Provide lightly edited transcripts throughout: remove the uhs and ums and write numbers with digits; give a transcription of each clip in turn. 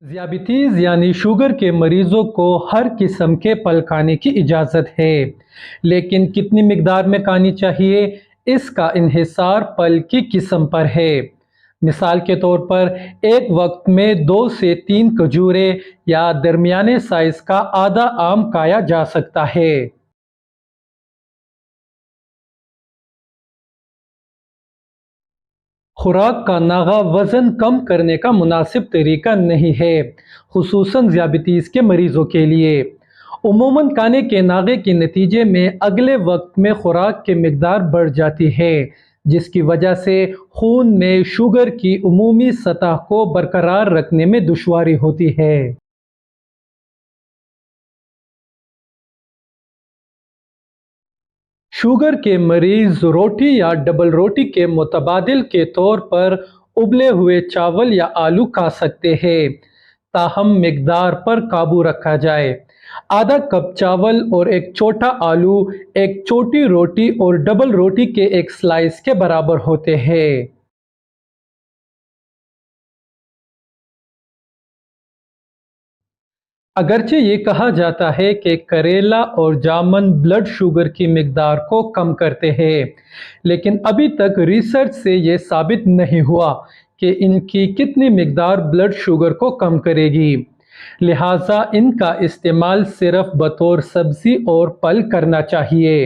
ذیابیطیز یعنی شوگر کے مریضوں کو ہر قسم کے پھل کھانے کی اجازت ہے، لیکن کتنی مقدار میں کھانی چاہیے اس کا انحصار پھل کی قسم پر ہے۔ مثال کے طور پر ایک وقت میں 2 سے 3 کھجوریں یا درمیانے سائز کا آدھا آم کھایا جا سکتا ہے۔ خوراک کا ناغہ وزن کم کرنے کا مناسب طریقہ نہیں ہے، خصوصاً ذیابیطیز کے مریضوں کے لیے۔ عموماً کھانے کے ناغے کے نتیجے میں اگلے وقت میں خوراک کی مقدار بڑھ جاتی ہے، جس کی وجہ سے خون میں شوگر کی عمومی سطح کو برقرار رکھنے میں دشواری ہوتی ہے۔ شوگر کے مریض روٹی یا ڈبل روٹی کے متبادل کے طور پر ابلے ہوئے چاول یا آلو کھا سکتے ہیں، تاہم مقدار پر قابو رکھا جائے۔ آدھا کپ چاول اور ایک چھوٹا آلو ایک چھوٹی روٹی اور ڈبل روٹی کے ایک سلائس کے برابر ہوتے ہیں۔ اگرچہ یہ کہا جاتا ہے کہ کریلا اور جامن بلڈ شوگر کی مقدار کو کم کرتے ہیں، لیکن ابھی تک ریسرچ سے یہ ثابت نہیں ہوا کہ ان کی کتنی مقدار بلڈ شوگر کو کم کرے گی، لہٰذا ان کا استعمال صرف بطور سبزی اور پھل کرنا چاہیے۔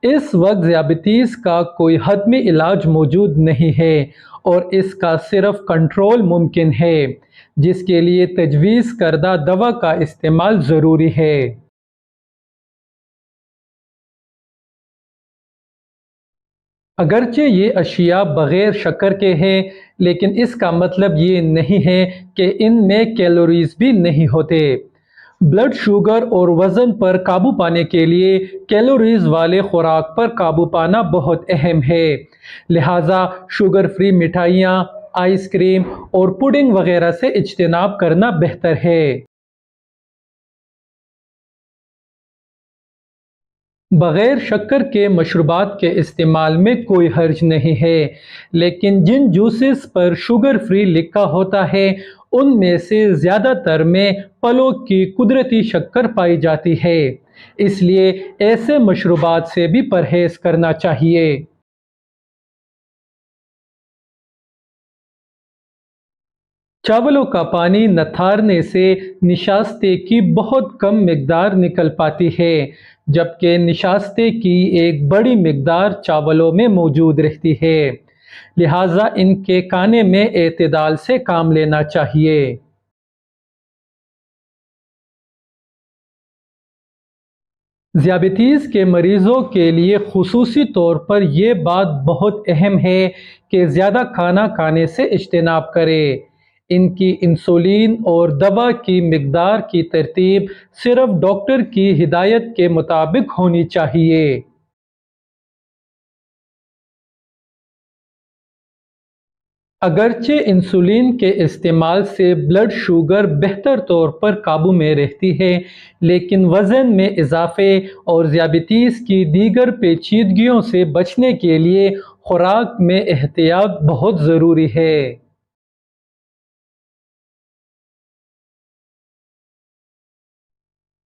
اس وقت ذیابیطیز کا کوئی حتمی علاج موجود نہیں ہے اور اس کا صرف کنٹرول ممکن ہے، جس کے لیے تجویز کردہ دوا کا استعمال ضروری ہے۔ اگرچہ یہ اشیاء بغیر شکر کے ہیں، لیکن اس کا مطلب یہ نہیں ہے کہ ان میں کیلوریز بھی نہیں ہوتے۔ بلڈ شوگر اور وزن پر قابو پانے کے لیے کیلوریز والے خوراک پر قابو پانا بہت اہم ہے، لہٰذا شوگر فری مٹھائیاں، آئس کریم اور پڈنگ وغیرہ سے اجتناب کرنا بہتر ہے۔ بغیر شکر کے مشروبات کے استعمال میں کوئی حرج نہیں ہے، لیکن جن جوسز پر شوگر فری لکھا ہوتا ہے ان میں سے زیادہ تر میں پھلوں کی قدرتی شکر پائی جاتی ہے، اس لیے ایسے مشروبات سے بھی پرہیز کرنا چاہیے۔ چاولوں کا پانی نتھارنے سے نشاستے کی بہت کم مقدار نکل پاتی ہے، جبکہ نشاستے کی ایک بڑی مقدار چاولوں میں موجود رہتی ہے، لہٰذا ان کے کھانے میں اعتدال سے کام لینا چاہیے۔ ذیابیطیز کے مریضوں کے لیے خصوصی طور پر یہ بات بہت اہم ہے کہ زیادہ کھانا کھانے سے اجتناب کریں۔ ان کی انسولین اور دوا کی مقدار کی ترتیب صرف ڈاکٹر کی ہدایت کے مطابق ہونی چاہیے۔ اگرچہ انسولین کے استعمال سے بلڈ شوگر بہتر طور پر قابو میں رہتی ہے، لیکن وزن میں اضافے اور ذیابیطیز کی دیگر پیچیدگیوں سے بچنے کے لیے خوراک میں احتیاط بہت ضروری ہے۔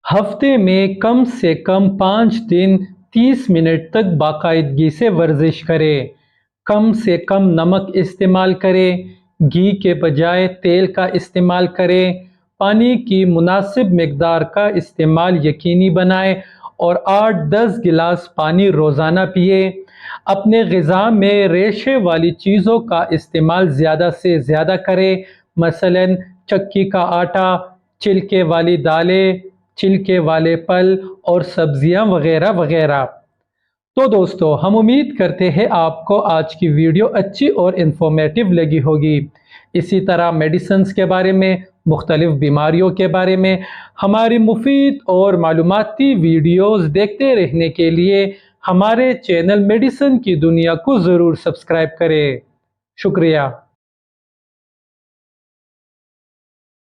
ہفتے میں کم سے کم 5 دن 30 منٹ تک باقاعدگی سے ورزش کریں۔ کم سے کم نمک استعمال کریں، گھی کے بجائے تیل کا استعمال کریں، پانی کی مناسب مقدار کا استعمال یقینی بنائیں اور 8-10 گلاس پانی روزانہ پئیں۔ اپنے غذا میں ریشے والی چیزوں کا استعمال زیادہ سے زیادہ کریں، مثلاً چکی کا آٹا، چھلکے والی دالیں، چھلکے والے پھل اور سبزیاں وغیرہ وغیرہ۔ تو دوستو، ہم امید کرتے ہیں آپ کو آج کی ویڈیو اچھی اور انفارمیٹیو لگی ہوگی۔ اسی طرح میڈیسنز کے بارے میں، مختلف بیماریوں کے بارے میں ہماری مفید اور معلوماتی ویڈیوز دیکھتے رہنے کے لیے ہمارے چینل میڈیسن کی دنیا کو ضرور سبسکرائب کریں۔ شکریہ۔